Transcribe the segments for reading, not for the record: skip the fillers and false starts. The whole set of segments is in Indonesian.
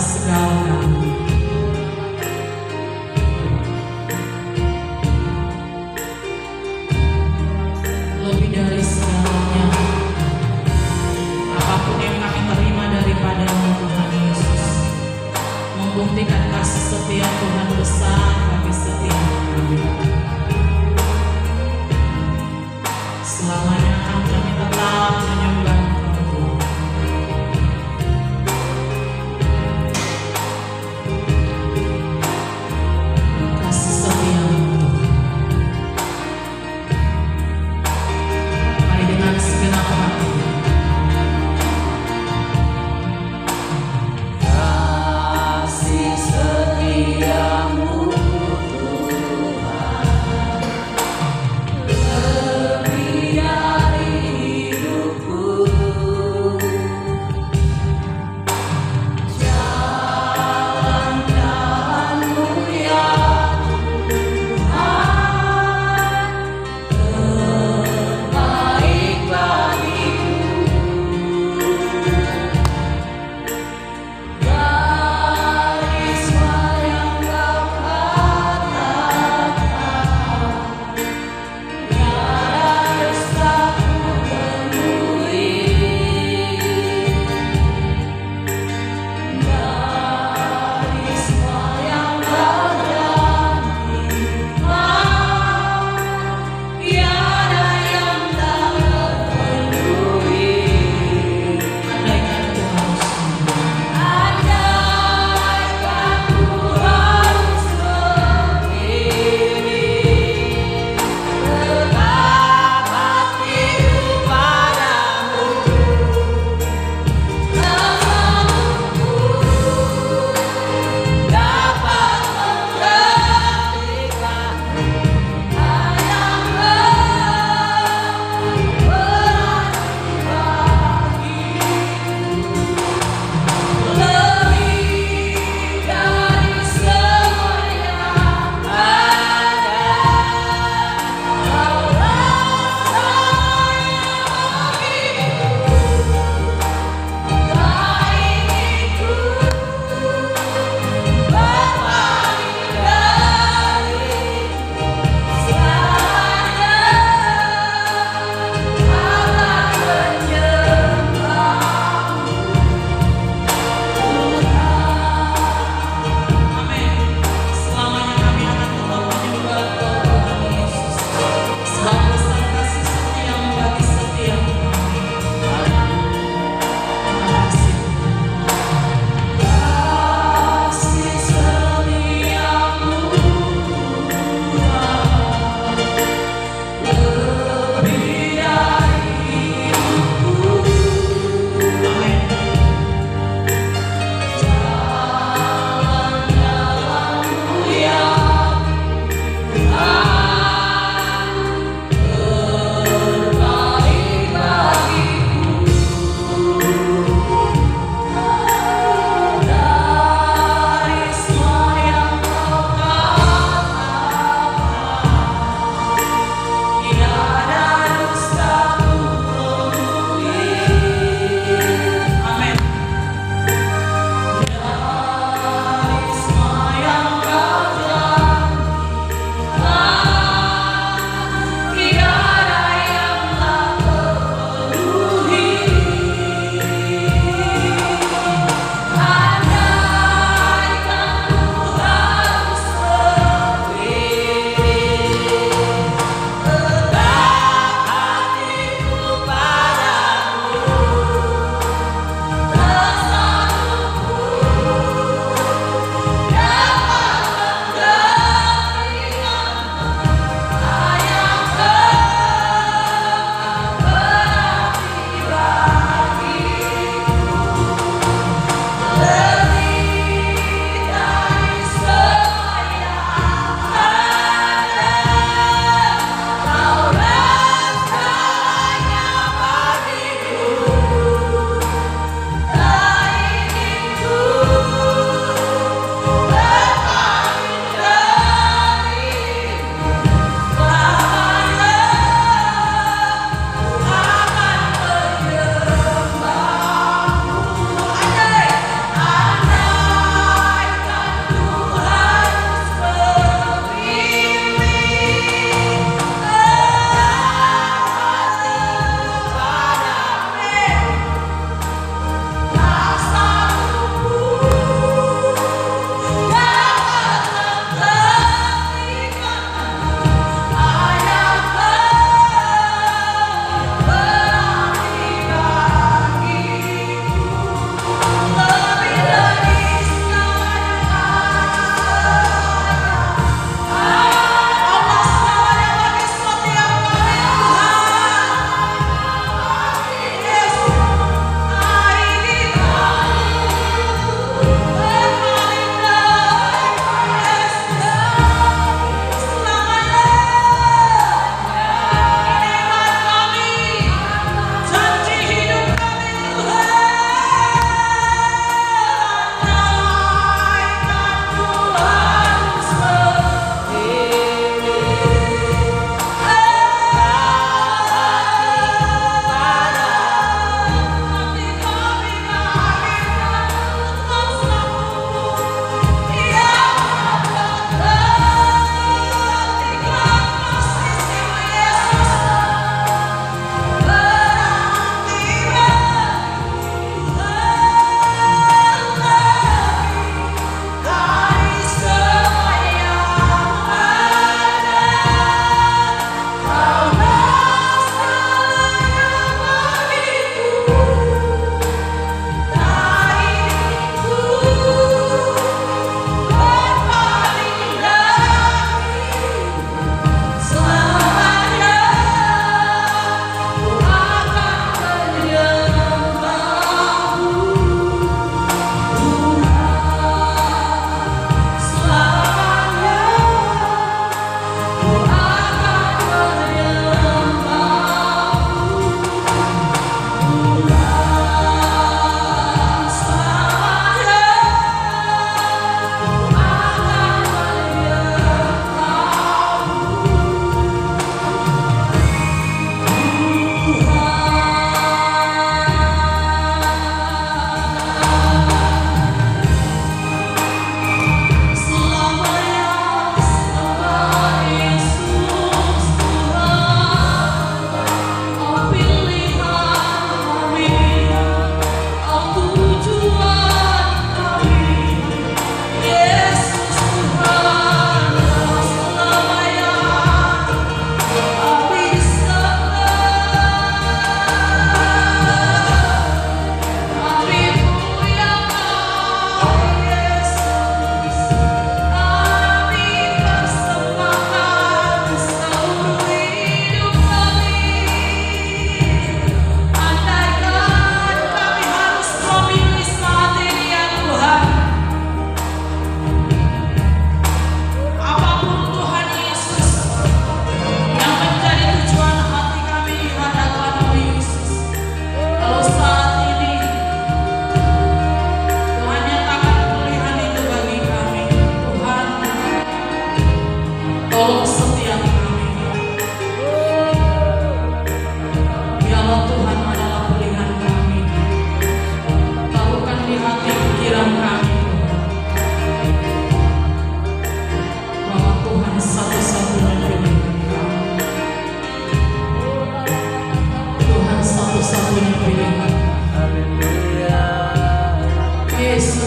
segala lebih dari segalanya. Apapun yang kami terima daripada-Mu Tuhan Yesus, membuktikan kasih setia Tuhan besar bagi setiap kami. Selamanya kami tetap menyembah Engkau. Kasih setia-Mu, mari dengan segenap hati Kasih setiamu Tuhan lebih dari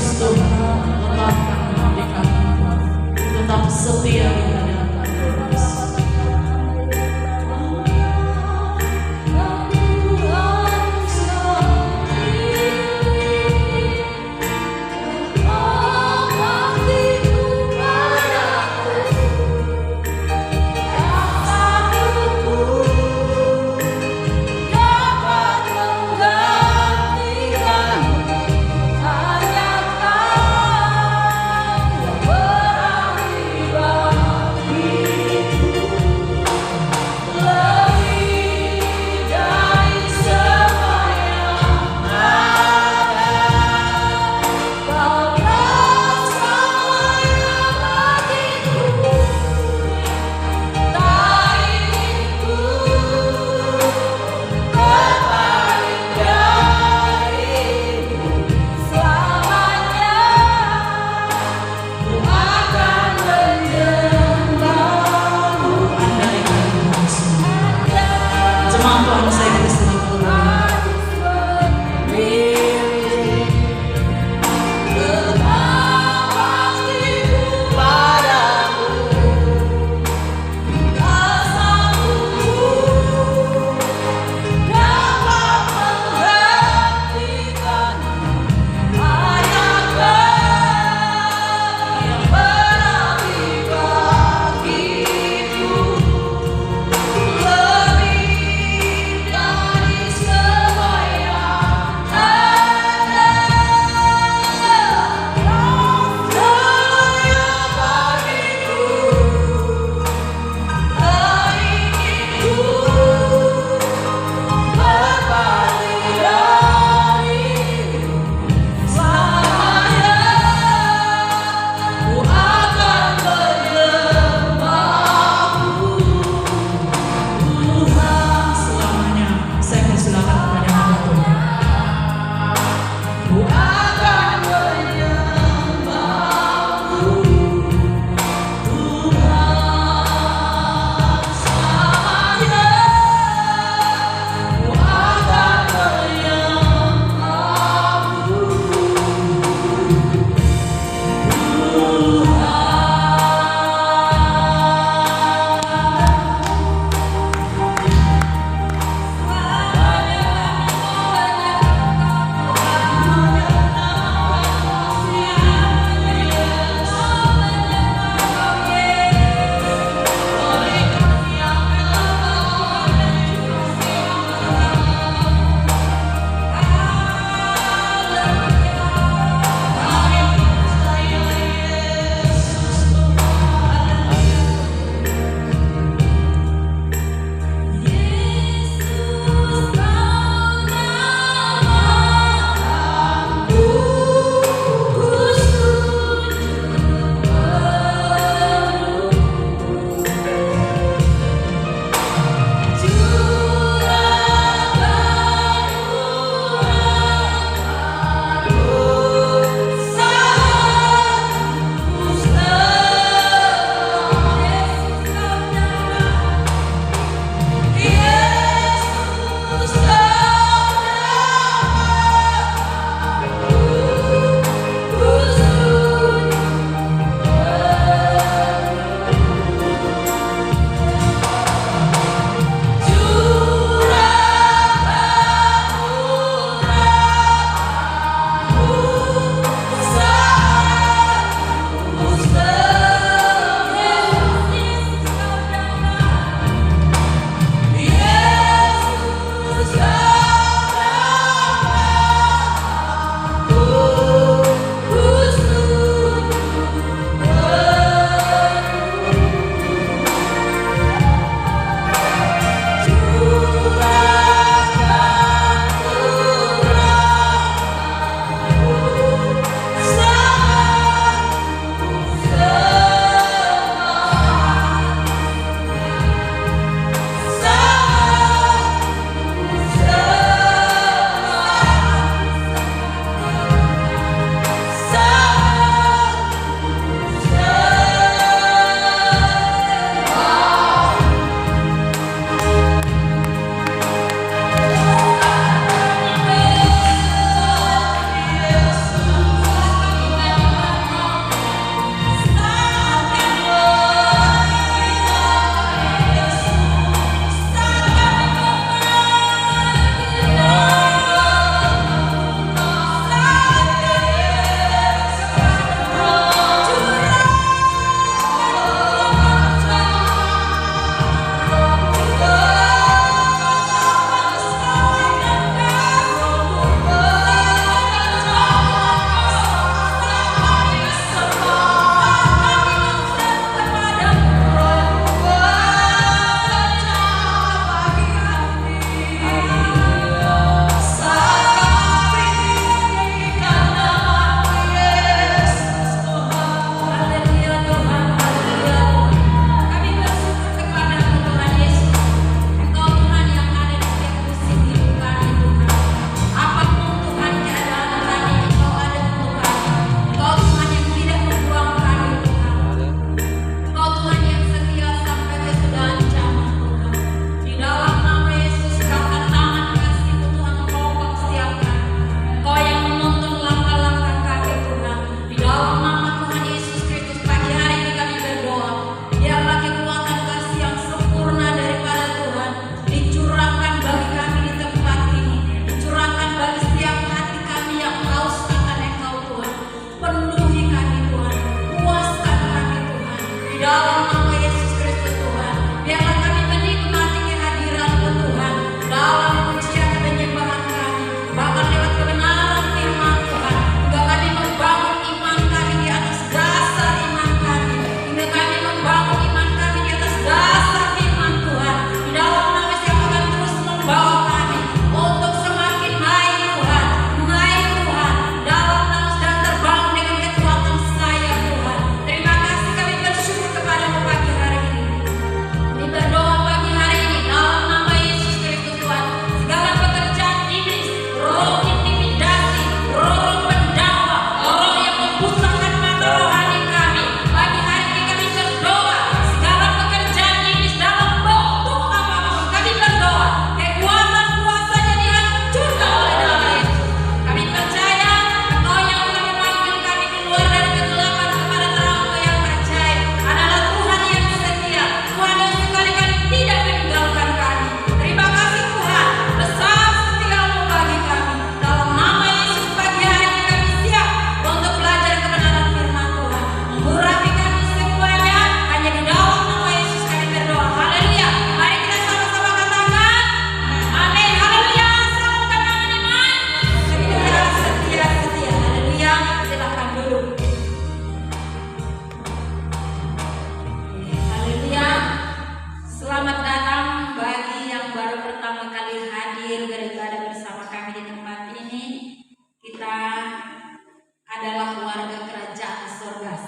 Yesus Tuhan, tetap kami nantikan Engkau, tetap setia kepada Engkau Yesus.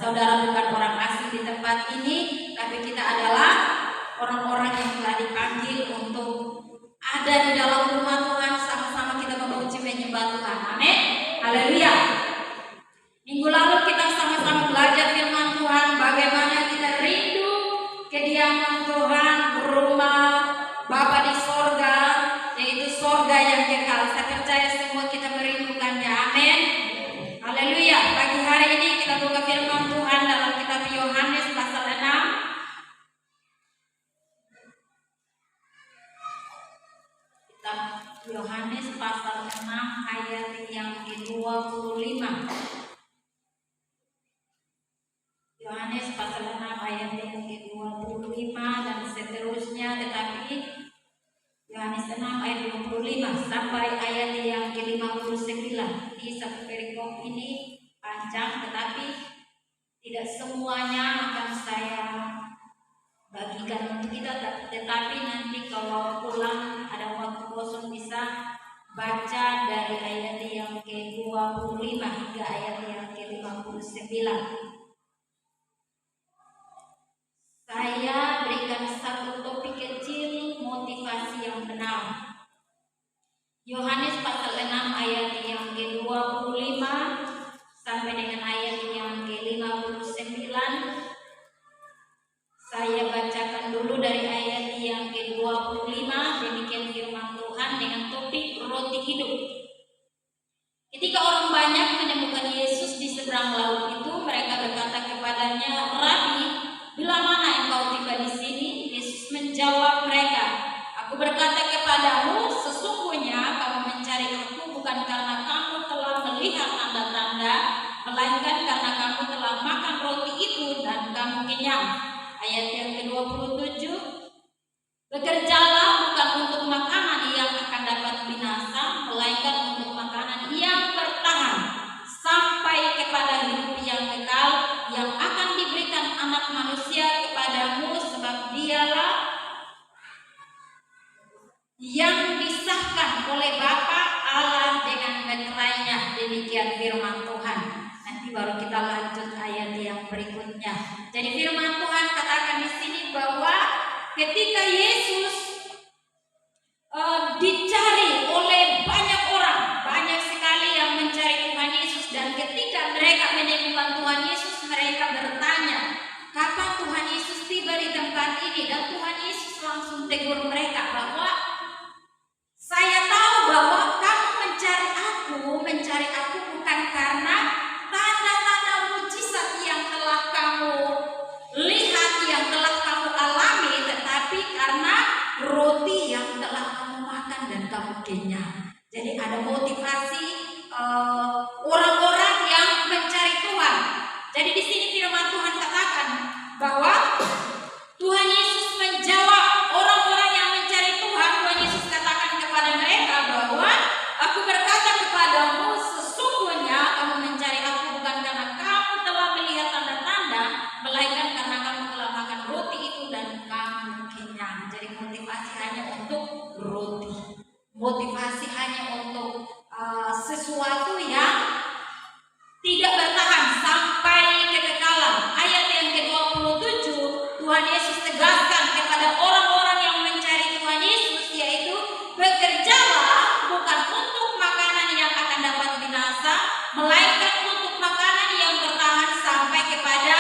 saudara bukan orang asing di tempat ini, tapi kita adalah orang-orang yang telah dipanggil untuk ada di dalam rumah Tuhan. Sama-sama kita memuji menyembah Tuhan. Amin. Haleluya. Minggu lalu kita sama-sama belajar firman Tuhan, bagaimana kita rindu kediaman Tuhan, rumah Bapa di sorga, yaitu sorga yang kekal. Saya percaya semua kita merindukannya. Amin. Haleluya. Pagi hari ini kita buka firman Tuhan dalam kitab Yohanes pasal 6. Kitab Yohanes pasal 6 ayat yang ke-25. Yohanes pasal 6 ayat yang ke-25 dan seterusnya, tetapi Yohanes 6 ayat 25 sampai ayat yang ke-59. Di satu perikop ini panjang, tetapi tidak semuanya akan saya bagikan untuk kita, tetapi nanti kalau pulang ada waktu kosong bisa baca dari ayat yang ke-25 hingga ayat yang ke-59. Saya berikan satu topik kecil, motivasi yang benar. Yohanes pasal 6 ayat yang ke-25 sampai dengan ayat yang ke-59. Saya bacakan dulu dari ayat yang ke-25. Demikian firman Tuhan dengan topik roti hidup. Ketika orang banyak menemukan Yesus di seberang laut itu, mereka berkata kepadanya, "Rabi, bila mana engkau tiba di sini?" Yesus menjawab mereka, "Aku berkata kepadamu, sesungguhnya kamu mencari aku bukan karena kamu telah melihat tanda-tanda, melainkan karena kamu telah makan roti itu dan kamu kenyang." Ayat yang ke-27, "Bekerjalah bukan untuk makanan yang akan dapat binasa, melainkan untuk makanan yang bertahan sampai kepada hidup yang kekal, yang akan diberikan Anak Manusia kepadamu, sebab dialah yang disahkan oleh Bapa Allah dengan meterainya." Demikian firman Tuhan. Nanti baru kita lanjut ayat yang berikutnya. Jadi firman Tuhan katakan di sini bahwa ketika Yesus dicari oleh banyak orang, banyak sekali yang mencari Tuhan Yesus, dan ketika mereka menemukan Tuhan Yesus, mereka bertanya, "Kapan Tuhan Yesus tiba di tempat ini?" Dan Tuhan Yesus langsung tegur mereka bahwa, "Saya tahu bahwa kamu mencari aku bukan karena tanda-tanda mujizat yang telah kamu lihat, yang telah kamu alami, tetapi karena roti yang telah kamu makan dan kamu kenyang." Jadi ada motivasi orang-orang yang mencari Tuhan. Jadi di sini firman Tuhan katakan bahwa Tuhan Yesus menjawab orang-orang yang mencari Tuhan. Tuhan Yesus katakan kepada mereka bahwa, "Aku berkata kepadamu, sesungguhnya kamu mencari aku bukan karena kamu telah melihat tanda-tanda, melainkan karena kamu telah makan roti itu dan kamu kenyang." Jadi motivasi hanya untuk roti, motivasi hanya untuk sesuatu yang tidak bertahan sampai kekekalan. Ayat yang ke-27, Tuhan Yesus tegaskan kepada orang-orang yang mencari Tuhan Yesus, yaitu, "Bekerjalah bukan untuk makanan yang akan dapat binasa, melainkan untuk makanan yang bertahan sampai kepada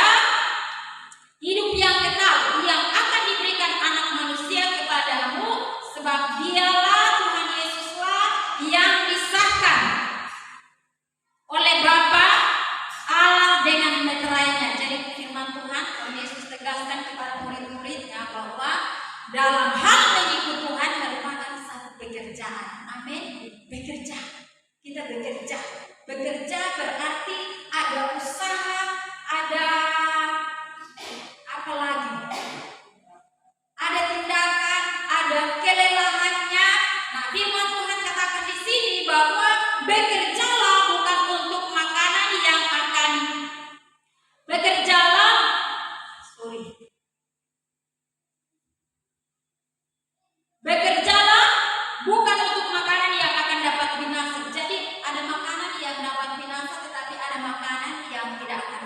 hidup yang kekal, yang akan diberikan Anak Manusia kepadamu, sebab dialah Tuhan Yesuslah yang disahkan oleh Bapa Allah dengan meterainya." Jadi firman Tuhan Yesus tegaskan kepada murid-muridnya bahwa dalam hal mengikut Tuhan merupakan satu pekerjaan. Amin. Bekerja. Kita bekerja. Bekerja berarti ada usaha, ada apa lagi? Ada tindakan, ada kelelahannya. Nah, firman Tuhan katakan di sini bahwa bekerjalah bukan untuk makanan yang akan bekerjalah bukan untuk makanan yang akan dapat binasa. Jadi ada makanan yang dapat binasa, tetapi ada makanan yang tidak akan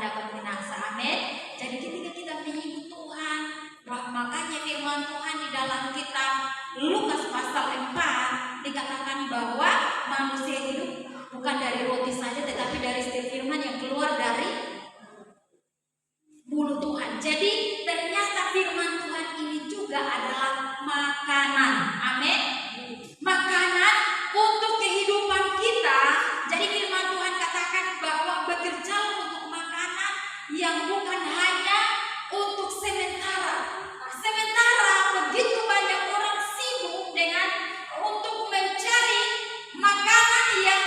yang bukan hanya untuk sementara. Nah, sementara begitu banyak orang sibuk dengan untuk mencari makanan yang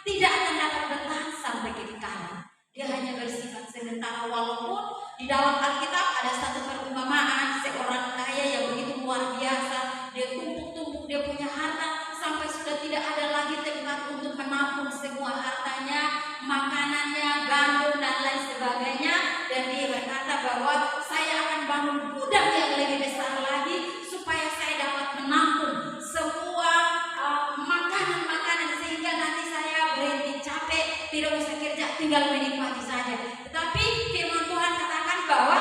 tidak akan dapat bertahan sampai kekekalan. Dia hanya bersifat sementara, walaupun di dalam Alkitab ada satu perumpamaan seorang kaya yang begitu luar biasa. Dia tumpuk-tumpuk dia punya harta sampai sudah tidak ada lagi tempat untuk menampung semua hartanya, makanannya, gandum dan lain sebagainya. Dan dia berkata bahwa saya akan bangun gudang yang lebih besar lagi supaya saya dapat menampung semua makanan-makanan sehingga nanti saya berhenti capek, tidak usah kerja, tinggal menikmati saja. Tetapi firman Tuhan katakan bahwa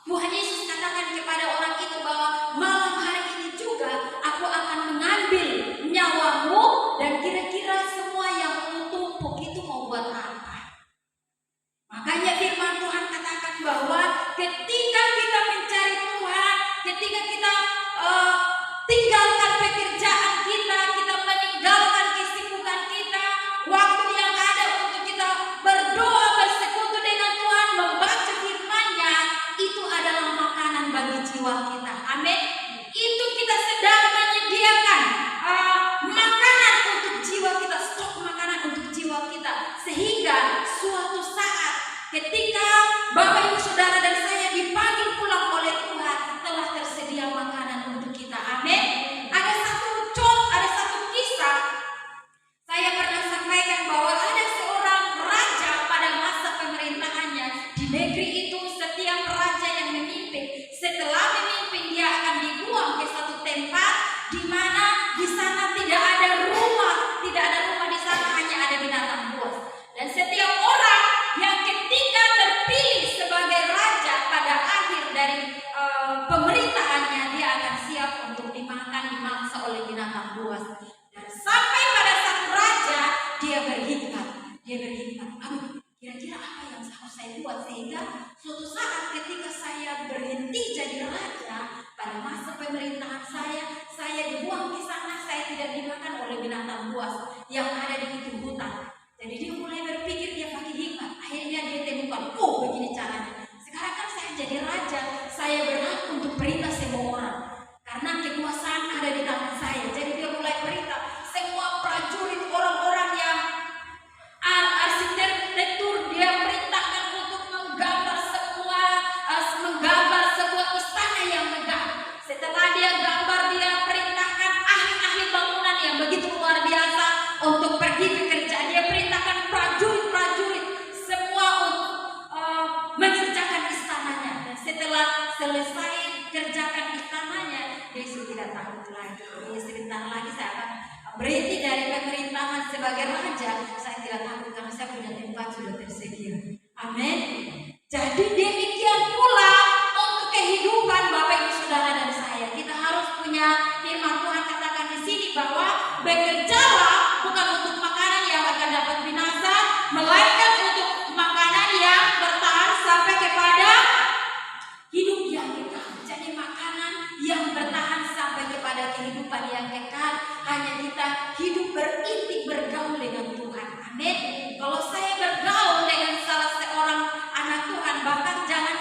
Tuhan Yesus katakan kepada orang itu bahwa malam hari ini juga aku akan mengambil nyawamu, dan kira-kira semua yang tumpuk itu mau buat apa? Makanya firman Tuhan katakan bahwa ketika kita mencari Tuhan, ketika kita tinggalkan pekerjaan kita meninggalkan kesibukan kita, waktu yang ada untuk kita berdoa, bersekutu dengan Tuhan, membaca firman-Nya, itu adalah makanan bagi jiwa kita. Amin. Itu kita sedang menyediakan makanan untuk jiwa kita, stok makanan untuk jiwa kita, sehingga suatu saat ketika Bapak Ibu Saudara dan saya dipanggil pulang oleh Tuhan, telah tersedia makanan untuk kita. Amin. Ada satu kisah saya pernah sampaikan bahwa ada seorang raja pada masa pemerintahannya di negeri itu. Setiap raja yang memimpin, setelah memimpin dia akan dibuang ke satu tempat di mana di sana tidak ada rumah di sana, hanya ada binatang buas. Dan setiap orang yang ketika terpilih sebagai raja pada akhir dari pemerintahannya, dia akan siap untuk dimakan, dimangsa oleh binatang buas. Dan sampai pada satu raja dia berhikmat, aduh, kira-kira apa yang harus saya buat sehingga suatu saat ketika saya berhenti jadi raja pada masa pemerintahan saya dibuang ke sana, saya tidak dimakan oleh binatang buas yang ada di itu hutan. Jadi dia mulai berpikir, dia pakai hikmat. Akhirnya dia temukan, begini caranya. Sekarang kan saya jadi raja, saya berhak untuk perintah semua orang karena kekuasaan ada di tangan saya. Jadi dia mulai perintah semua prajurit, orang-orang yang arsitektur, dia perintahkan untuk menggambar sebuah istana yang megah. Setelah dia gambar, dia perintahkan ahli-ahli bangunan yang begitu luar biasa untuk pergi bekerja. Dia perintahkan prajurit semua untuk mengerjakan istananya. Dan setelah selesai kerjakan istananya, dia sudah tidak takut lagi. Sebentar lagi saya akan berhenti dari pemerintahan sebagai raja. Saya tidak takut karena saya punya tempat sudah tersedia. Amin. Jadi demikian pula untuk kehidupan Bapak Ibu Saudara dan saya. Kita harus punya firman Tuhan katakan di sini bahwa bekerjalah bukan untuk makanan yang akan dapat binasa, melainkan untuk makanan yang bertahan sampai kepada hidup yang kekal. Jadi makanan yang bertahan sampai kepada kehidupan yang kekal, hanya kita hidup berintik bergaul dengan Tuhan. Amin. Kalau saya bergaul dengan salah seorang anak Tuhan, bahkan jangan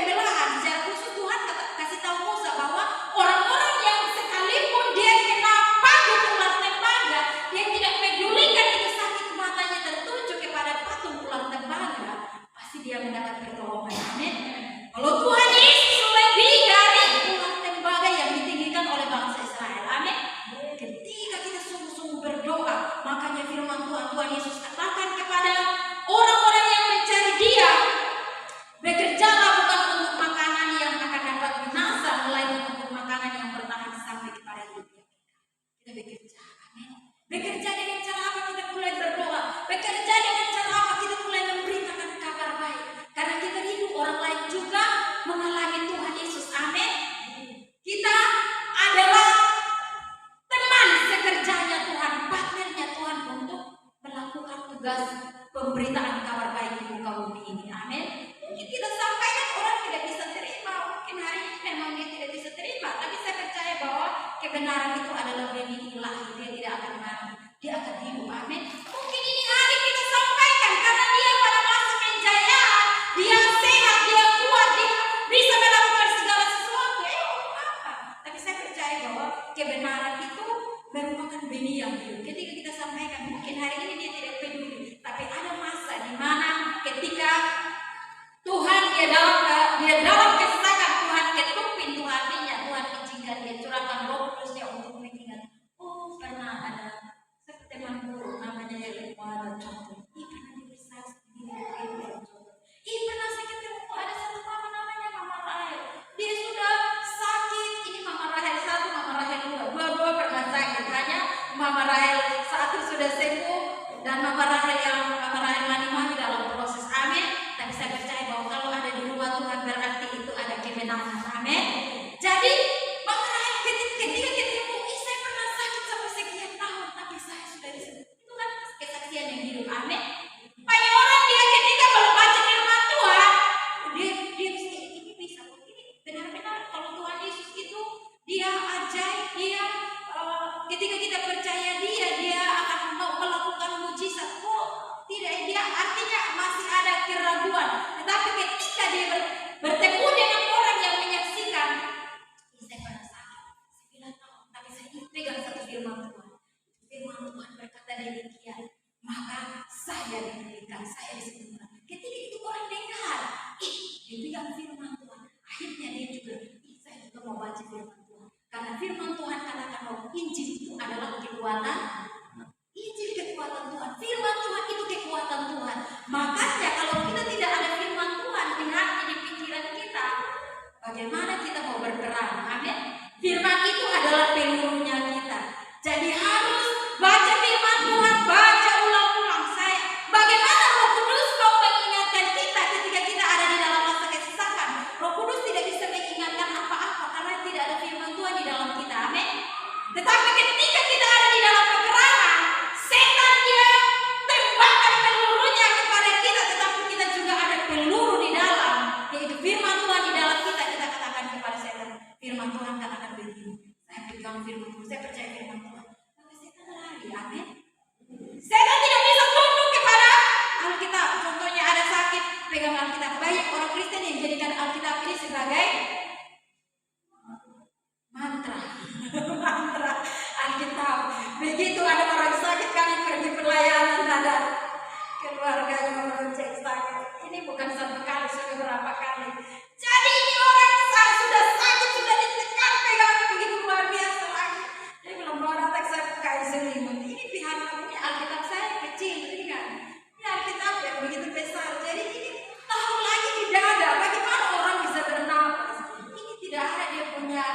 pembelaan. Secara khusus Tuhan kasih tahu Musa bahwa orang-orang yang sekalipun dia kena pagut ular tembaga, dia tidak pedulikan itu sakit matanya tertuju kepada patung ular tembaga, pasti dia mendapat pertolongan. Amin. Kalau Tuhan Yesus lebih dari ular tembaga yang ditinggikan oleh bangsa Israel. Amin. Ketika kita sungguh-sungguh berdoa, makanya firman Tuhan Yesus katakan kepada orang-orang yang mencari Dia, bekerjalah bukan untuk makanan yang akan dapat binasa, melainkan untuk makanan yang bertahan sampai kepada hidup yang kekal. Kita bekerja, amin. Bekerja dengan cara apa? Kita mulai berdoa. Bekerja dengan cara apa? Kita mulai memberitakan kabar baik. Karena kita rindu orang lain juga mengalami Tuhan Yesus, amin. Kita adalah teman sekerjanya Tuhan, partnernya Tuhan untuk melakukan tugas pemberitaan kabar baik di muka bumi ini, amin. Mungkin kita sampaikan orang tidak bisa terima, mungkin hari ini memang dia tidak bisa terima, tapi saya percaya bahwa kebenaran itu adalah benih ilahi, dia tidak akan mati, dia akan hidup, amin. Mungkin ini hari kita sampaikan karena dia pada masa penjayaan, dia sehat, dia kuat, dia bisa melakukan segala sesuatu, apa? Tapi saya percaya bahwa kebenaran itu merupakan benih yang hidup. Ketika kita sampaikan, mungkin hari ini dia tidak peduli, tapi ada masa di mana ketika Tuhan dia dalam kesesakan, Tuhan ketuk pintu hatinya, Tuhan izinkan dia curahkan Roh Kudusnya untuk mengingat. Oh, pernah ada teman guru namanya Yelena contoh. Pernah dibersaksi di contoh. Pernah saya ketemu ada satu mama namanya Mama Rahel. Dia sudah sakit. Ini Mama Rahel 1, Mama Rahel 2. Dua-dua pernah sakit. Hanya Mama Rahel 1 sudah sembuh dan Mama Rahel mani-mani dalam proses, amin. Tapi saya percaya bahwa kalau ada di rumah Tuhan berarti itu ada kemenangan, amin. Jadi Mama Rahel ketika ketemu, saya pernah sakit sampai sekian tahun, tapi saya sudah disembuh. Itu kan kesaksian yang hidup, amin. Banyak orang dia ketika membaca firman Tuhan, dia ini bisa, ini benar-benar kalau Tuhan Yesus itu dia ajaib, dia ketika kita percaya dia akan melakukan mujizat. Kok tidak, dia artinya masih ada keraguan. Tetapi ketika dia bertemu dengan orang yang menyaksikan, saya pernah sakit 9 tahun, tapi saya pegang satu firman Tuhan. Firman Tuhan berkata demikian, maka saya diberikan, saya disembuhkan. Ketika itu orang dengar, dia pegang firman Tuhan. Akhirnya dia juga, saya juga mau baca firman Tuhan. Karena firman Tuhan katakan bahwa Injil itu adalah kekuatan. Injil kekuatan Tuhan. Firman Tuhan itu kekuatan Tuhan. Makanya kalau kita tidak ada firman Tuhan di hati, di pikiran kita, bagaimana kita mau berperan? Amin. Firman itu adalah pelurunya kita. Jadi harus baca firman Tuhan, baca ulang-ulang. Bagaimana Roh Kudus mau mengingatkan kita ketika kita ada di dalam masa kesesakan? Roh Kudus tidak bisa mengingatkan apa-apa karena tidak ada firman Tuhan di dalam kita. Amin. Tetapi ketika kita ada di dalam peperangan, setan dia tembakkan pelurunya kepada kita, tetapi kita juga ada peluru di dalam, yaitu firman Tuhan di dalam kita. Kita katakan kepada setan, firman Tuhan katakan begini, saya pegang firman Tuhan, saya percaya firman Tuhan, maka setan lari. Amin. Setan tidak bisa tunduk kepada Alkitab. Contohnya ada sakit, pegang Alkitab. Banyak orang Kristen yang jadikan Alkitab ini sebagai mantra. Mantra Alkitab. Begitu ada orang sakit, kami pergi pelayanan, ada keluarganya melonceng sakit. Ini bukan satu kali, sudah berapa kali. Jadi ini orang sudah sakit, sudah ditekan, pegang begitu luar biasa lagi. Dia belum mau datang, saya pakai selimut. Ini pihak ini Alkitab saya kecil, ini kan. Ini Alkitab yang begitu besar. Jadi ini taruh lagi di dada. Bagaimana orang bisa bernapas? Ini tidak ada dia punya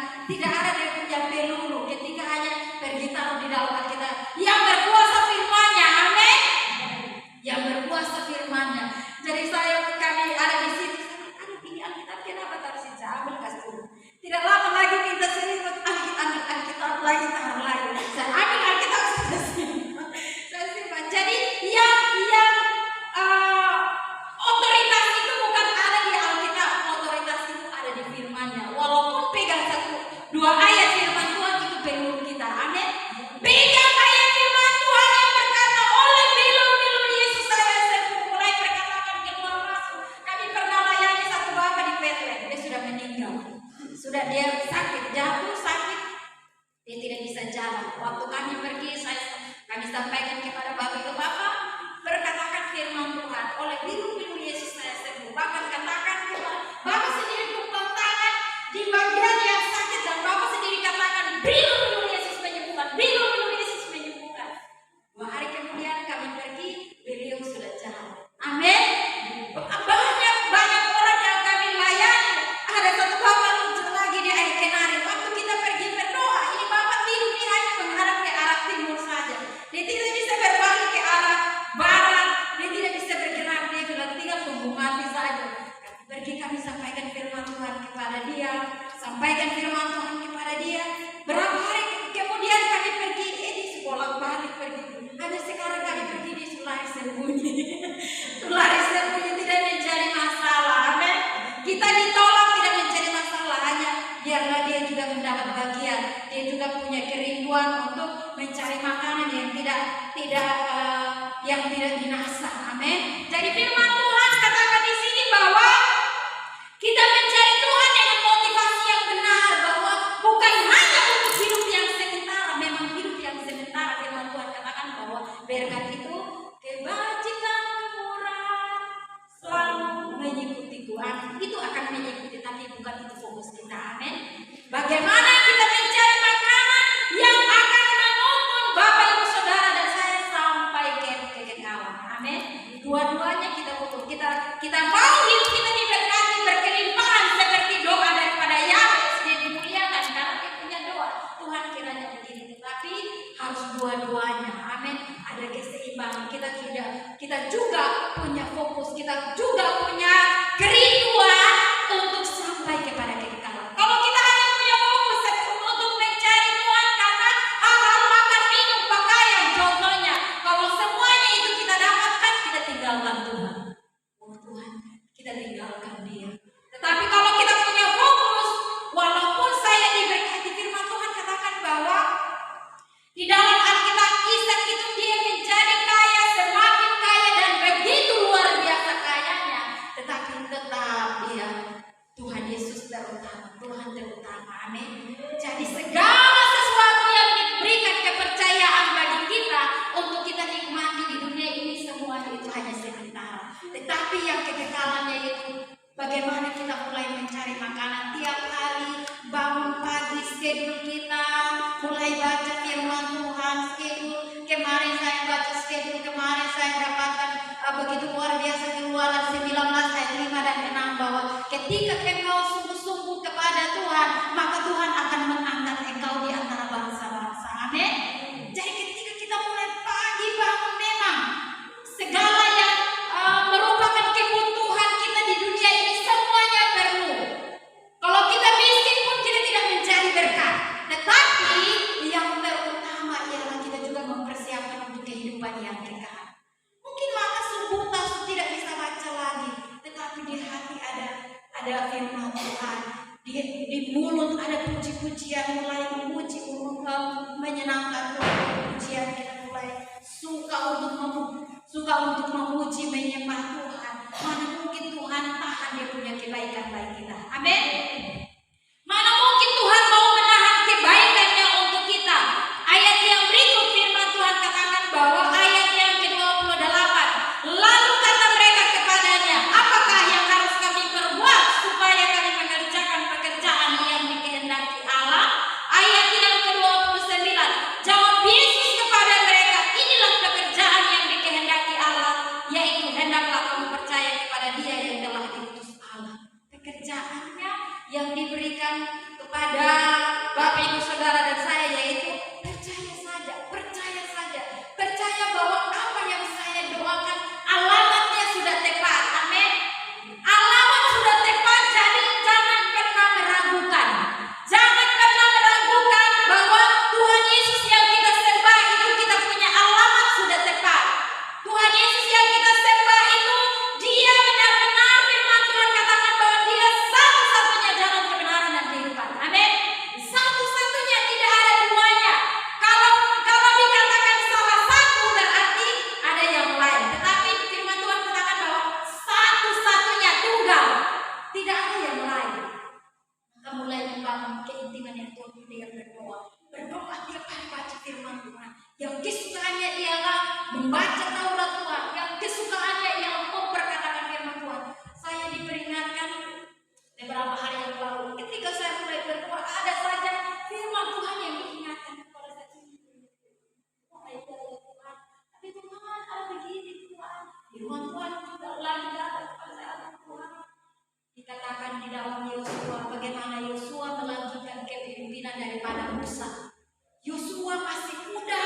peluru. Ketika hanya pergi taruh di dalam Alkitab. Yang berkuasa firman-Nya, amin. Yang berkuasa firman-Nya. Jadi tunggu mati saja. Pergi kami sampaikan firman Tuhan kepada dia, sampaikan firman Tuhan kepada dia. Berapa hari kemudian kami pergi, di sekolah balik pergi. Hanya sekarang kami pergi di Sulari sembunyi. Sulari sembunyi tidak menjadi masalah. Amin. Kita ditolak tidak menjadi masalah, hanya biarlah dia juga mendapat bagian. Dia juga punya kerinduan untuk mencari makanan yang tidak binasa. Amin. Jadi firman Tuhan katakan di sini bahwa kita mencari Tuhan dengan motivasi yang benar, bahwa bukan hanya untuk hidup yang sementara. Memang hidup yang sementara, firman Tuhan katakan bahwa berkat itu, kebajikan, kemurahan selalu mengikutiku. Itu akan mengikuti, tapi bukan itu fokus kita. Amin. Bagaimana kita mencari makanan yang akan menuntun Bapak Ibu Saudara dan saya sampai ke kekekalan. Amin. Dua-duanya kita butuh. Kita mau hidup kita diberkati berkelimpahan seperti doa daripada Yabes. Dia dimuliakan karena dia punya doa. Tuhan kiranya begini. Tetapi harus dua-duanya. Amin. Ada keseimbangan. Kita juga punya fokus. Kita juga punya kerinduan untuk sampai kepada kekekalan. Kalau kita hanya punya fokus untuk mencari Tuhan karena hal-hal makan, minum, pakaian, contohnya, kalau semuanya itu kita dapatkan, kita tinggalkan Tuhan. Oh Tuhan, kita tinggalkan Dia. Tetapi kalau kita punya fokus, walaupun saya diberkati, firman Tuhan katakan bahwa di dalam Alkitab Ishak itu dia menjadi kaya, semakin kaya dan begitu luar biasa kayanya. Tetapi tetap dia Tuhan Yesus terutama, Tuhan terutama. Amin. Jadi segala sesuatu yang diberikan kepercayaan bagi kita untuk kita nikmati di dunia ini, semua itu hanya sementara. Tetapi yang kekekalannya itu bagaimana kita mulai mencari makanan tiap hari, bangun pagi, schedule kita, mulai baca firman Tuhan, schedule. Kemarin saya baca schedule, kemarin saya dapatkan begitu luar biasa di Keluaran 19 ayat 5 dan 6 bahwa ketika engkau sungguh-sungguh kepada Tuhan, maka Tuhan akan mengangkat engkau di antara bangsa-bangsa. Amin. Jadi ketika kita mulai pagi bangun, memang segala yang merupakan kebutuhan kita di dunia ini semuanya perlu. Kalau kita miskin pun kita tidak mencari berkat. Tetapi yang terutama ialah kita juga mempersiapkan untuk kehidupan yang kekal. Mungkin mata subuh tidak bisa baca lagi, tetapi di hati ada firman Tuhan. Di mulut ada puji-pujian, mulai memuji, menyenangkan Tuhan. Pujian kita mulai suka untuk memuji, menyembah Tuhan. Mana mungkin Tuhan tahan dia punya kebaikan bagi kita. Amin. Mana mungkin Tuhan mau menahan kebaikannya untuk kita. Ayat yang berikut firman Tuhan katakan bahwa ayat yang ke-28. Lalu kata mereka kepadanya, apakah yang harus kami perbuat supaya kami mengerjakan pekerjaan yang dikehendaki Allah? Ayat yang ke-29. Jawab Yesus kepada mereka, inilah pekerjaan yang dikehendaki Allah, yaitu hendaklah kamu percaya kepada Dia yang telah diutus Allah. Pekerjaannya yang diberikan kepada Bapak Ibu Saudara dan saya yaitu percaya bahwa apa yang saya doakan alamatnya sudah tepat. Amin. Alamat sudah tepat, jadi jangan pernah meragukan. Jangan pernah meragukan bahwa Tuhan Yesus yang kita sembah itu kita punya alamat sudah tepat. Tuhan Yesus yang kita sembah itu Dia benar-benar firman Tuhan katakan bahwa Dia satu-satunya jalan kebenaran dan kehidupan. Amin. Satu-satunya, tidak ada duanya. Kalau dikatakan salah satu berarti ada yang lain. Tetapi firman Tuhan katakan bahwa satu-satunya, tunggal, tidak ada yang lain. Maka mulai membangun keintiman yang Tuhan dengan berdoa. Berdoa tiap hari baca firman Tuhan. Yang kesukaannya ialah membaca Taurat Tuhan. Yang kesukaannya ialah memperkatakan firman Tuhan. Saya diperingatkan beberapa hari yang lalu, ketika saya mulai berdoa, ada saja firman Tuhan yang diingatkan kepada saya. Oh ya Tuhan, tapi Tuhan ada begini Tuhan. Firman Tuhan juga lagi datang kepada saya, Tuhan. Dikatakan di dalam Yosua, bagaimana Yosua melanjutkan kepemimpinan daripada Musa. Yosua masih muda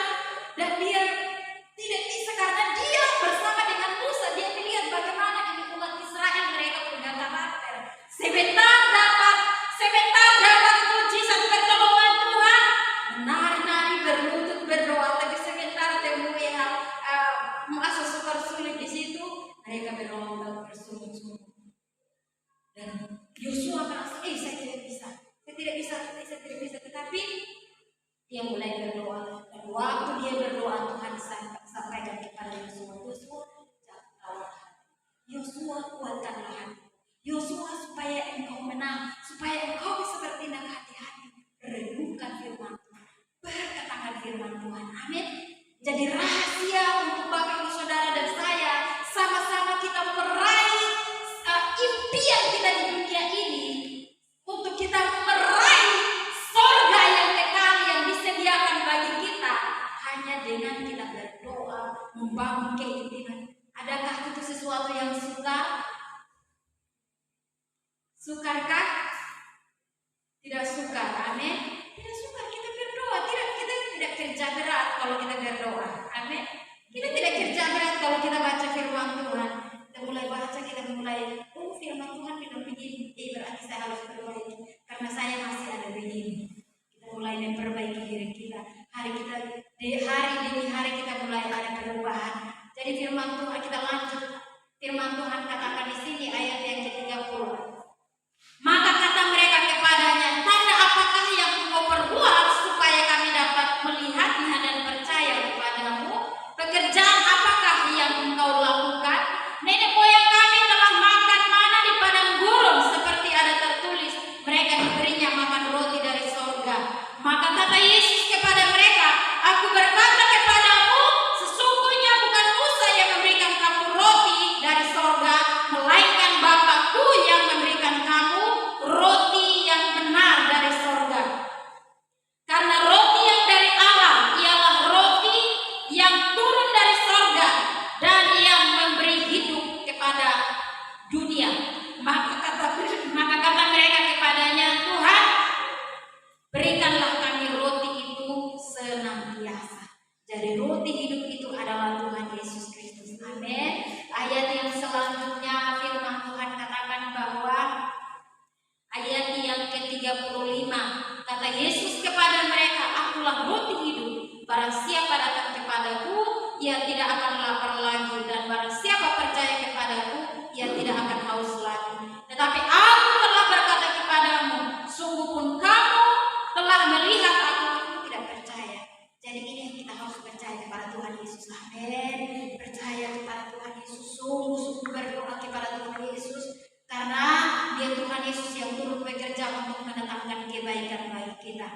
dan dia tidak bisa karena dia bersama dengan Musa. Dia melihat bagaimana ini umat Israel Dan Yosua merasa, saya tidak bisa, tetapi dia mulai berdoa. Dan waktu dia berdoa, Tuhan sampaikan kepada Yosua, Yosua kuatkanlah hati. Yosua, supaya engkau menang, supaya engkau bisa bertindak hati-hati, renungkan firman Tuhan, berkatakan firman Tuhan. Amin. Jadi rahasia untuk Bapak Ibu Saudara dan saya, sama-sama kita meraih impian kita di dunia ini, untuk kita meraih surga yang kekal yang disediakan bagi kita, hanya dengan kita berdoa, membangun keinginan. Adakah itu sesuatu yang sukar? Sukarkah? Tidak sukar. Amin. Tidak sukar kita berdoa. Kita tidak kerja berat kalau kita berdoa. Amin. Kita tidak kerja berat kalau kita baca firman Tuhan. Kita mulai baca, kita mulai, firman Tuhan bilang begini, berarti saya harus berdoa ini, karena saya masih ada begini. Kita mulai memperbaiki diri kita. Hari demi hari kita mulai ada perubahan. Jadi firman Tuhan, kita lanjut. Firman Tuhan katakan di sini ayat yang ke-30. Maka kata mereka kepadanya, tanda apakah yang engkau perbuat supaya kami dapat melihatnya dan percaya kepadamu? Pekerjaan apakah yang engkau lakukan? Nenek moyang kami telah makan mana di padang gurun, seperti ada tertulis, mereka diberinya makan roti dari sorga. Maka kata Yesus kepada mereka, aku berkata kepadamu, sesungguhnya bukan Musa yang memberikan kamu roti dari sorga, melainkan Bapakku yang memberikan kamu roti yang benar dari sorga. Karena roti yang dari Allah ialah roti yang turun dari sorga dan yang memberi hidup kepada dunia. Maka kata mereka kepadanya, Tuhan, berikanlah kami roti itu senantiasa. Jadi roti hidup itu adalah Tuhan Yesus Kristus. Amin. Ayat yang selanjutnya firman Tuhan katakan bahwa ayat yang ke-35, kata Yesus kepada mereka, akulah roti hidup. Barang siapa datang kepadaku, ia tidak akan lapar lagi, dan barang siapa percaya kepadaku, ia tidak akan haus lagi. Tetapi aku telah berkata kepadamu, sungguh pun kamu telah melihat aku tidak percaya. Jadi ini yang kita harus percaya kepada Tuhan Yesus. Amin. Percaya kepada Tuhan Yesus, sungguh-sungguh berdoa kepada Tuhan Yesus, karena dia Tuhan Yesus yang turut bekerja untuk mendatangkan kebaikan bagi kita.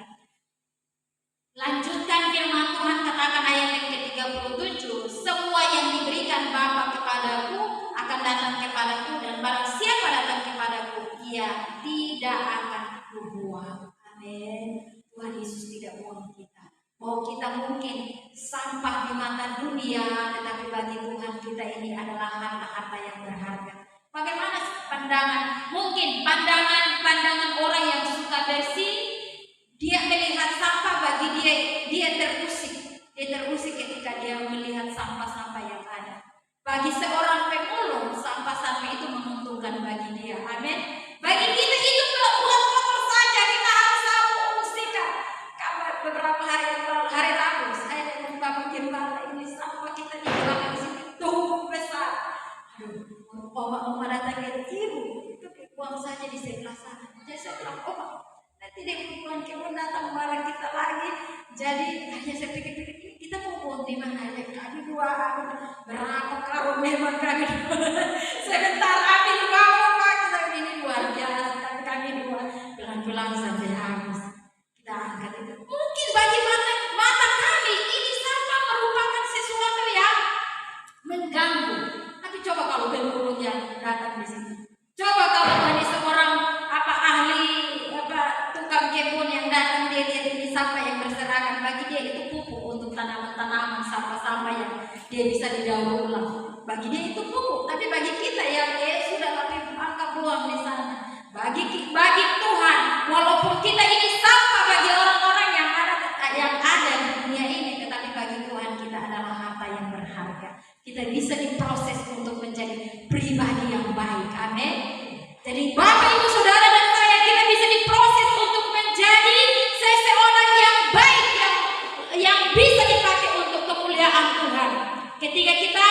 Lanjutkan firman Tuhan katakan ayat yang ke-37, semua yang diberikan Bapa kepadaku akan datang kepadaku, dan barang siapa datang kepadaku, ia tidak akan kubuang. Amin. Tuhan Yesus tidak buang kita. Bahwa kita mungkin sampah di mata dunia, tetapi bagi Tuhan kita ini adalah harta-harta yang berharga. Bagaimana pandangan? Mungkin pandangan orang yang suka bersih, dia melihat sampah, bagi dia terusik. Dia terusik ketika dia melihat sampah-sampah yang ada. Bagi seorang pemulung, sampah-sampah itu menguntungkan bagi dia. Amin. Bagi kita itu buat kotor saja, kita harus membersihkan. Beberapa hari Rabu, saya dengan Bapak Gembala ini sampah kita di belakang sini tumpuk besar. Oma datang ke ibu, itu buang saja di sebelah sana. Jadi saya bilang, Oma, nanti dia buang kebun datang barang kita lagi. Jadi hanya saya pikir kita mau buang di mana aja. Kami dua, berapa karung memang kami dua. Sebentar kami dua, kita ini luar biasa. Kami dua, pelan-pelan saja habis. Kita angkat itu. Mungkin bagi mata kami ini sampah merupakan sesuatu yang mengganggu. Tapi coba kalau pemulung yang datang di sini, coba kalau ada seorang ahli tukang kebun yang datang, dia lihat ini sampah yang berserakan, bagi dia itu pupuk untuk tanaman-tanaman, sampah-sampah yang dia bisa didaur ulang. Bagi dia itu pupuk, tapi bagi kita yang sudah tapi angkat buang di sana. Bagi Tuhan, walaupun kita ini sampah bagi orang-orang yang ada di dunia ini, tetapi bagi Tuhan kita adalah harta yang berharga. Kita bisa diproses untuk menjadi pribadi yang baik. Amin. Jadi Bapak Ibu Saudara dan saya, kita bisa diproses untuk menjadi seseorang yang baik, yang bisa dipakai untuk kemuliaan Tuhan. Ketika kita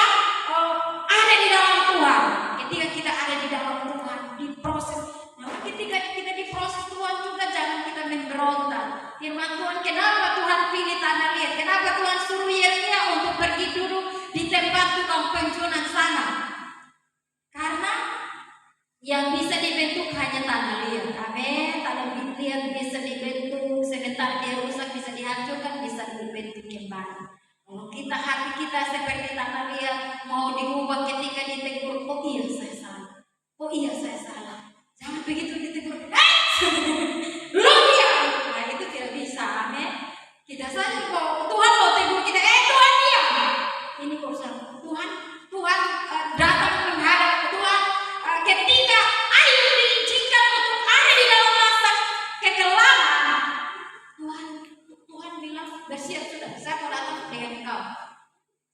ada di dalam Tuhan, ketika kita ada di dalam memberontak. Firman Tuhan, kenapa Tuhan pilih tanah liat? Kenapa Tuhan suruh Yeremia untuk pergi duduk di tempat tukang penjualan sana? Karena yang bisa dibentuk hanya tanah liat. Amin. Tanah liat bisa dibentuk, sebentar dia rusak bisa dihancurkan, bisa dibentuk kembali. Kalau kita hati kita seperti tanah liat, mau diubah ketika ditegur, oh iya saya salah, oh iya saya salah. Jangan begitu ditegur, lu diam. Nah itu tidak bisa, amin. Kita saja kalau Tuhan mau tegur kita, Tuhan diam. Ini urusan Tuhan. Tuhan datang menghadap Tuhan ketika Ayub diizinkan untuk ada di dalam masa kekelaman. Tuhan bilang bersiap sudah, saya mau datang dengan kau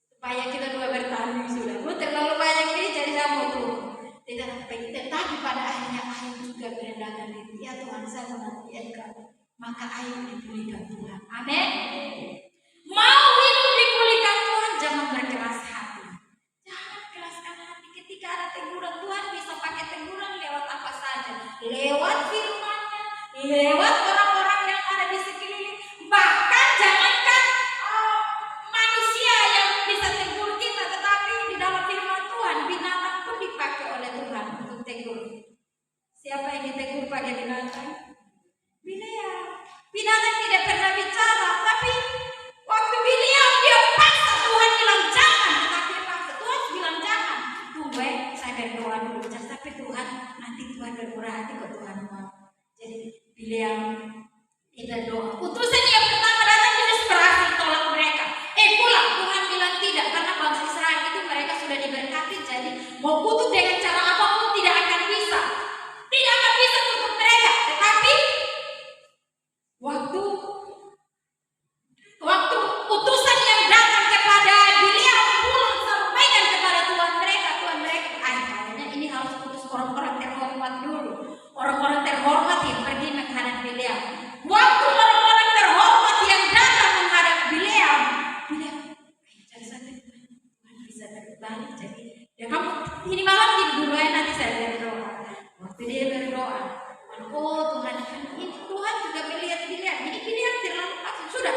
supaya kita dua bertanding sudah. Lu terlalu banyak ini jadi saya mau turun. Tetapi pada akhirnya Ayub juga merendahkan diri. Ya Tuhan, saya mengasihi Engkau. Maka Ayub dipulihkan Tuhan. Amin. Mau hidup dipulihkan Tuhan, jangan berkeras hati. Jangan keraskan hati ketika ada teguran. Tuhan bisa pakai teguran lewat apa saja. Lewat firman-Nya, lewat orang-orang yang ada di sekeliling. Bahkan jangankan manusia yang bisa tegur kita, tetapi di dalam firman Tuhan binatang pun dipakai oleh Tuhan untuk tegur. Siapa yang ditegur pakai binatang? Binatang tidak pernah bicara, tapi waktu Biliam dia paksa, Tuhan bilang jangan, tetapi dia paksa. Tuhan bilang jangan. Tunggu saya berdoa dulu, tapi Tuhan nanti Tuhan bermurah hati kok Tuhan mau. Jadi Biliam kita doa. Utusan yang pertama datang terus berhasil tolak mereka. Pulang Tuhan bilang tidak, karena bangsa Israel itu mereka sudah diberkati, jadi mau kutuk dengan cara apapun tidak akan bisa. Tidak akan bisa kutuk mereka. Tetapi waktu utusan yang datang kepada Biliam pulang sampaikan kepada Tuhan mereka kayaknya ini harus utus orang-orang terhormat dulu. Orang-orang terhormat yang pergi menghadap Biliam. Waktu orang-orang terhormat yang datang menghadap Biliam jadi satu Tuhan bisa terbalik. Jadi ya kamu ini malam tidur dulu ya, nanti saya berdoa. Waktu dia berdoa, oh Tuhan, ini Tuhan juga melihat Biliam. Ini Biliam terlalu pasif, sudah.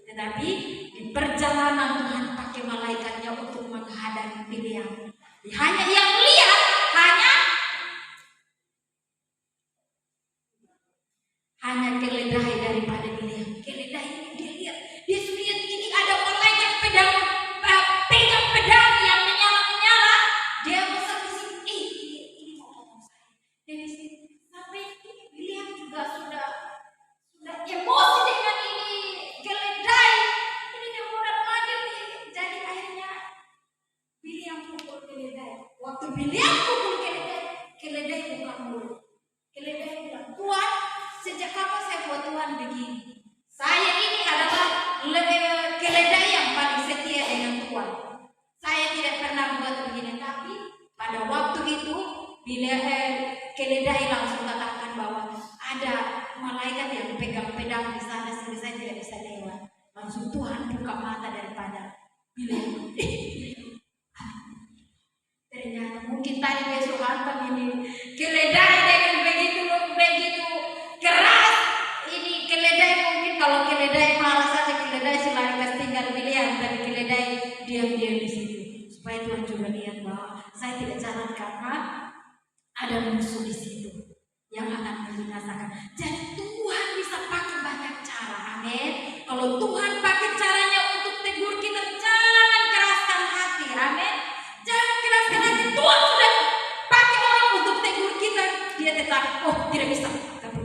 Tetapi di perjalanan Tuhan pakai malaikatnya untuk menghadapi Biliam. Hanya yang lihat hanya keledai daripada Biliam. Keledai ini dia lihat, dia lihat ini ada malaikat pegang pedang yang menyala-nyala. Dia besar di sini, ini mau potong saya. Dari sini sampai ini Biliam juga sudah emosi dengan ini keledai. Ini dia mudah maju nih. Jadi akhirnya Biliam pukul keledai. Waktu Biliam pukul keledai buka mulut. Keledai bilang, Tuhan, sejak kapan saya buat Tuhan begini? Saya ini adalah keledai yang paling setia dengan Tuhan. Saya tidak pernah buat begini, tapi pada waktu itu keledai langsung katakan bahwa ada malaikat yang pegang pedang di sana, sehingga saya tidak bisa lewat. Langsung Tuhan buka mata daripada Biliam. Ternyata mungkin tadi besok hantam ini keledai dengan begitu keras. Ini keledai mungkin kalau keledai marah saja, keledai selari tinggal Biliam, tapi keledai diam-diam di situ supaya Tuhan juga lihat bahwa saya tidak jalan karena ada musuh di situ yang akan membinasakan. Jadi Tuhan bisa pakai banyak cara, amin. Kalau Tuhan pakai caranya untuk tegur kita, jangan keraskan hati, amin. Jangan keraskan hati. Tuhan sudah pakai orang untuk tegur kita, dia tetap tidak bisa. Tapi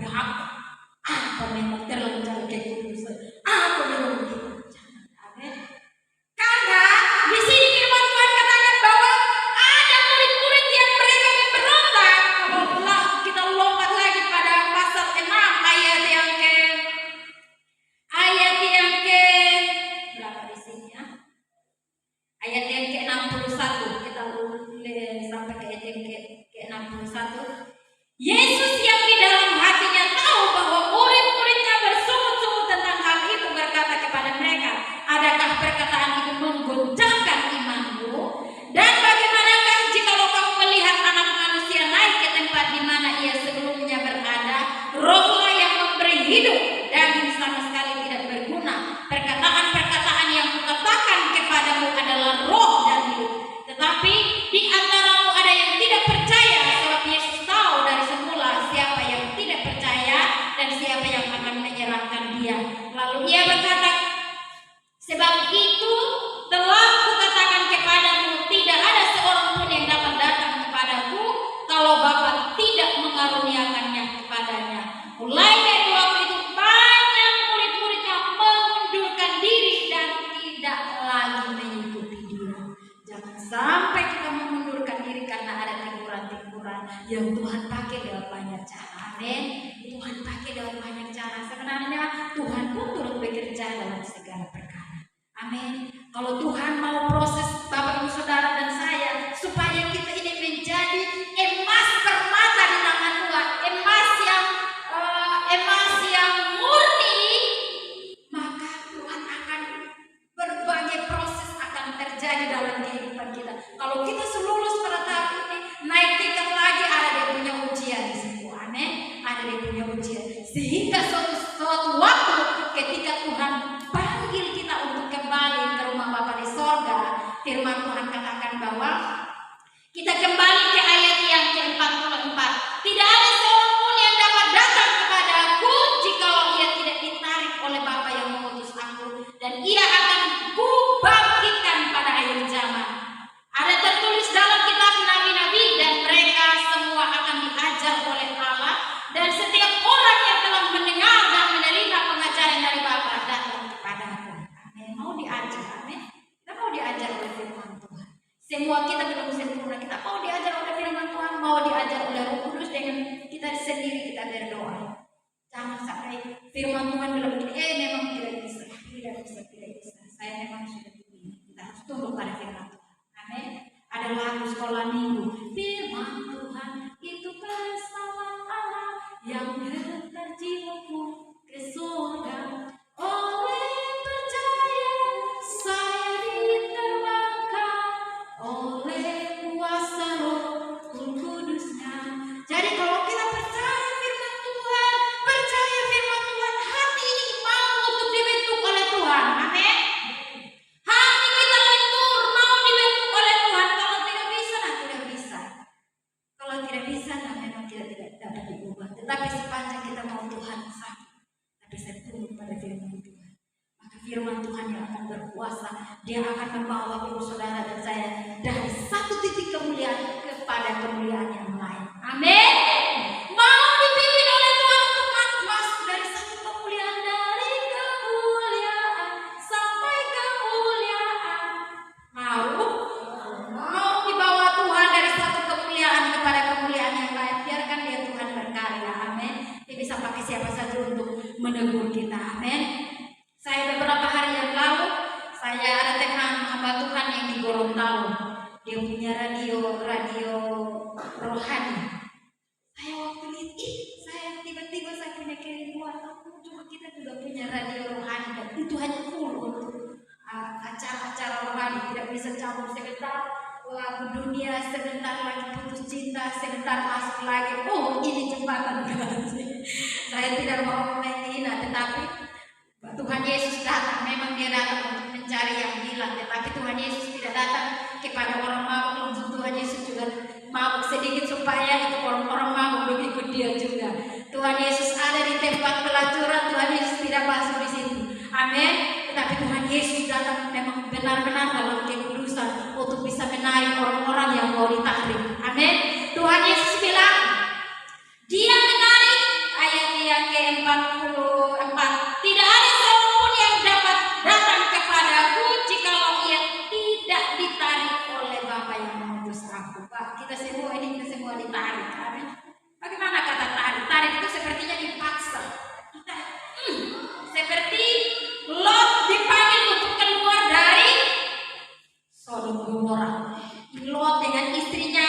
apa memang terlalu jauh kekudusan? Apa memang begitu? Jangan, amin. Karena di sini firman Tuhan katakan bahwa ada murid-murid yang mereka memberontak. Kalau kita lompat lagi pada pasal 6 ayat yang ke berapa di sini ya? Ayat yang ke-61. Kita sampai ke ayat yang ke-61. Yesus yang di dalam hatinya tahu bahwa murid-muridnya bersungut-sungut tentang hal itu, berkata kepada mereka, adakah perkataan itu menggoncangkan imanmu? Dan bagaimanakah jikalau kamu melihat Anak Manusia naik ke tempat di mana ia sebelumnya berada? Rohlah yang memberi Bapa tidak mengaruniakannya kepadanya. Mulai dari waktu itu banyak murid-muridnya mengundurkan diri dan tidak lagi mengikuti dia. Jangan sampai kita mengundurkan diri karena ada teguran-teguran yang Tuhan pakai dalam banyak cara. Amin. Tuhan pakai dalam banyak cara. Sebenarnya Tuhan pun turut bekerja dalam segala perkara. Amin. Kalau Tuhan mau proses Bapak Ibu Saudara dan saya supaya kita ini menjadi emas permata di tangan Tuhan, emas yang murni, maka Tuhan akan berbagai proses akan terjadi dalam kehidupan kita. Kalau kita lulus pada tahap ini, naik tingkat lagi, ada dia punya ujian di situ. Amin. Ada dia punya ujian. Sehingga suatu waktu ketika Tuhan panggil kita untuk kembali ke rumah Bapa di sorga, firman Tuhan katakan bahwa kita kembali ke ayat yang ke-44. Tidak ada seorang pun yang dapat datang kepada Aku jikalau ia tidak ditarik oleh Bapa yang mengutus Aku, dan ia akan kubangkitkan pada akhir zaman. Ada tertulis dalam kitab nabi-nabi, dan mereka semua akan diajar oleh Allah, dan setiap orang yang telah mendengar dan menerima pengajaran dari Bapa datang kepada Aku. Amin. Mau diajar, amin. Kita mau diajar oleh firman Tuhan. Semua kita belum sempurna, kita mau diajar oleh firman Tuhan, mau diajar oleh Roh Kudus, dengan kita sendiri kita berdoa. Jangan sampai firman Tuhan bilang memang tidak bisa. Saya memang sudah begini. Kita harus tunduk pada firman Tuhan. Amin. Ada lagu sekolah minggu. Firman Tuhan itu bersama Allah yang mengantar jiwaku ke surga. Oleh percaya saya diterbangkan oleh kuasa Roh Kudusnya. Jadi kalau kita percaya firman Tuhan, hati ini mau untuk dibentuk oleh Tuhan. Amin. Hati kita lentur mau dibentuk oleh Tuhan. Kalau tidak bisa, tidak bisa. Kalau tidak bisa, memang kita tidak dapat diubah. Tetapi sepanjang kita mau Tuhan sakit, tapi saya tunduk pada firman Tuhan. Maka firman Tuhan yang akan berkuasa, dia akan membawa ibu saudara dan saya dari satu titik kemuliaan kepada kemuliaan yang lain. Amin. Mau dipimpin oleh Tuhan untuk masuk dari satu kemuliaan, dari kemuliaan sampai kemuliaan. Mau dibawa Tuhan dari satu kemuliaan kepada kemuliaan yang lain. Biarkan dia Tuhan berkarya. Amin. Dia bisa pakai siapa saja untuk menegur kita. Amin. Saya beberapa hari yang lalu, saya ada teman hamba Tuhan yang di Gorontalo. Dia punya radio rohani. Saya waktu lihat, saya tiba-tiba saya punya kerinduan. Cuma kita juga punya radio rohani, dan itu hanya full untuk acara-acara rohani. Tidak bisa campur sebentar lagu dunia, sebentar lagi putus cinta, sebentar masuk lagi. Oh, ini jembatan. Saya tidak mau menghina, tetapi Tuhan Yesus datang. Memang dia datang untuk mencari yang hilang, tetapi Tuhan Yesus tidak datang kepada orang mabuk. Langsung Tuhan Yesus juga mabuk sedikit supaya itu orang-orang mabuk mengikut dia juga. Tuhan Yesus ada di tempat pelacuran, Tuhan Yesus tidak masuk di situ. Amin. Tetapi Tuhan Yesus datang memang benar-benar dalam kekudusan untuk bisa menarik orang-orang yang mau ditarik. Amin. Tuhan Yesus bilang, dia menarik, ayat yang ke-44. Tidak ada seorang pun yang dapat datang kepadaku jikalau ia tidak ditarik oleh Bapa yang mengutus Aku. Pak, kita semua ditarik. Amin. Bagaimana kata tarik? Tarik itu sepertinya dipaksa. Kita seperti Lot dipanggil untuk keluar dari Sodom Gomora. Lot dengan istrinya,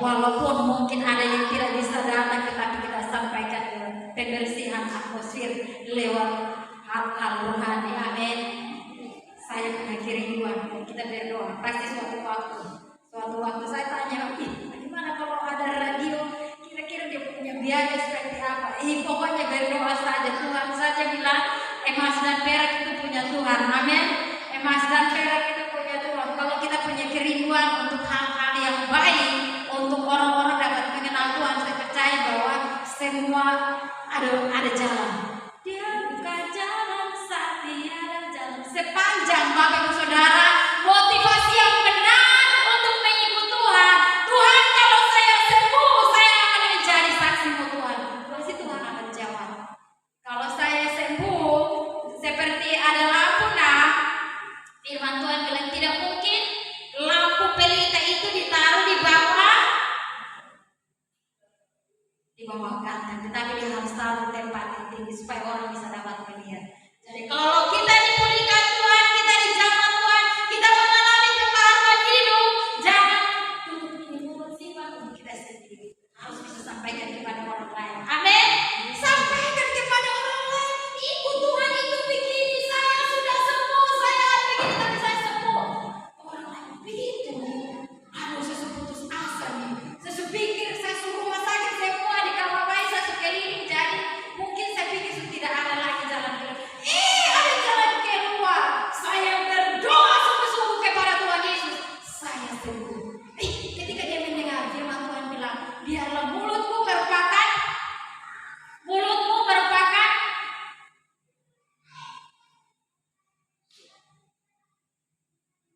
walaupun mungkin ada yang tidak bisa datang, tetapi kita sampaikan lewat pembersihan atmosfer, lewat hal-hal rohani. Amin. Saya punya kerinduan dan kita berdoa. Pasti suatu waktu saya tanya, bagaimana kalau ada radio, kira-kira dia punya biaya seperti apa? Pokoknya berdoa saja. Tuhan saja bilang emas dan perak itu punya Tuhan. Amin. Emas dan perak itu punya Tuhan. Kalau kita punya kerinduan untuk hal-hal yang baik, untuk orang-orang dapat mengenal Tuhan, saya percaya bahwa semua ada jalan. Dia bukan jalan tiada jalan sepanjang Bapak Ibu Saudara. Motivasi yang benar untuk mengikut Tuhan. Tuhan, kalau saya sembuh, saya akan menjadi saksimu Tuhan. Pasti Tuhan akan jawab. Kalau saya sembuh, seperti ada lampu firman Tuhan bilang tidak mungkin lampu pelita itu ditaruh di bawah kantong, tetapi dia harus taruh tempat yang tinggi supaya orang bisa dapat melihat. Jadi kalau kita dipulihkan Tuhan, kita dijamah Tuhan, kita mengalami pembaharuan hidup, jangan tutup ini mulut simpan untuk kita sendiri. Harus bisa sampaikan kepada orang lain. Amin. Sampaikan kepada orang lain. Ibu Tuhan itu begini, saya sudah sembuh, saya begini tapi saya sembuh. Orang lain begitu. Aduh, saya putus asa nih. Saya pikir saya suruh rumah sakit semua di kamar bayi, saya keliling, jadi mungkin saya pikir tidak ada lagi jalan keluar. Ada jalan keluar. Saya berdoa sungguh-sungguh kepada Tuhan Yesus. Saya sembuh. Ketika dia mendengar firman Tuhan bilang, biarlah mulutmu merupakan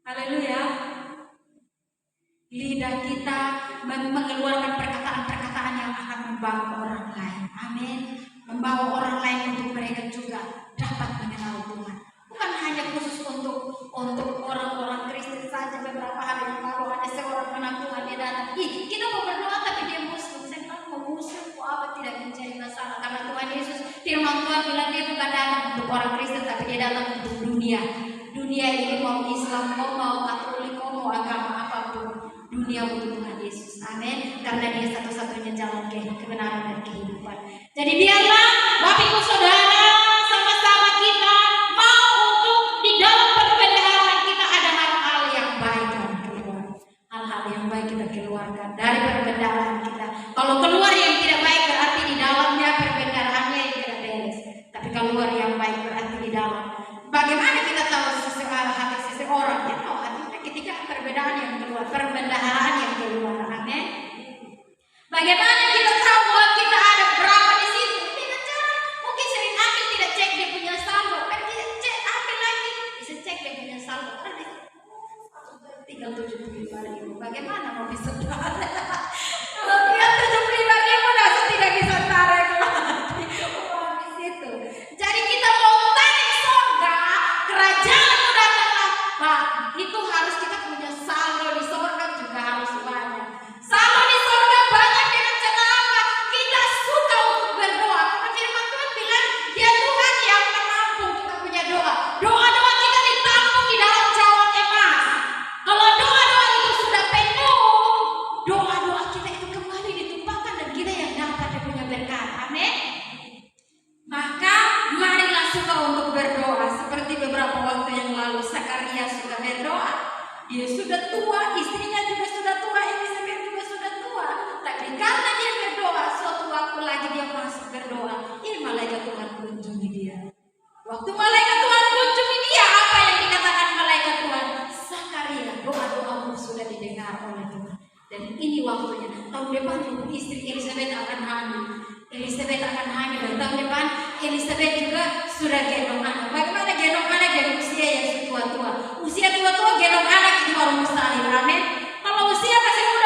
haleluya. Lidah kita mengeluarkan perkataan-perkataan yang akan membawa orang lain. Amin. Membawa orang lain untuk mereka juga dapat mengenal Tuhan. Bukan hanya khusus untuk orang-orang Kristen saja. Beberapa hari yang lalu ada seorang anak Tuhan, dia datang. Kita mau berdoa tapi dia Muslim. Saya bilang, mau Muslim apa tidak menjadi masalah, karena Tuhan Yesus, firman Tuhan bilang dia bukan datang untuk orang Kristen, tapi dia datang untuk dunia. Dunia ini mau Islam, mau Katolik, mau agama apapun, dunia untuk Tuhan Yesus. Amin. Karena dia satu-satunya jalan kebenaran dan kehidupan. Jadi biarlah Bapak Ibu Saudara, sama-sama kita mau untuk di dalam perbendaharaan kita ada hal-hal yang baik yang keluar. Hal-hal yang baik kita keluarkan dari perbendaharaan kita. Kalau keluar yang tidak baik berarti di dalamnya perbendaharaannya yang tidak beres. Tapi keluar yang baik berarti di dalam. Bagaimana kita tahu hati seseorang? Kita tahu hatinya ketika perbedaan yang keluar, perbendaharaan yang keluar. Amin. Bagaimana kita tahu bahwa kita ada berapa di situ? Dengan cara mungkin sering ambil, tidak cek dia punya saldo, kan tidak cek, ambil lagi, bisa cek dia punya saldo. Karena tinggal 75.000. Bagaimana mau bisa tarik? Kalau dia 75.000, nasa tidak bisa tarik lagi uang di situ. Jadi kita mau tarik surga, kerajaan datanglah. Pak, itu harus kita punya saldo di surga juga harus banyak. Saldo di surga banyak dengan cara apa? Kita suka untuk berdoa. Karena firman Tuhan bilang, dia Tuhan yang menampung kita punya doa. Doa-doa kita ditampung di dalam cawan emas. Kalau doa-doa itu sudah penuh, doa-doa kita itu kembali ditumpahkan dan kita yang dapat dia punya berkat. Amin. Maka marilah suka untuk berdoa. Seperti beberapa waktu yang lalu Zakaria suka berdoa. Dia sudah tua, istrinya juga sudah tua, Elisabeth juga sudah tua. Tapi karena dia berdoa, suatu waktu lagi dia masuk berdoa, malaikat Tuhan kunjungi dia. Waktu malaikat Tuhan kunjungi dia, apa yang dikatakan malaikat Tuhan? Zakaria, doa-doamu sudah didengar oleh Tuhan. Dan ini waktunya. Tahun depan istri Elisabeth akan hamil. Dan tahun depan Elisabeth juga sudah gendong anak. Bagaimana gendong anak dari usia yang tua-tua? Usia tua-tua gendong anak itu baru mustahil. Amin. Kalau usia masih muda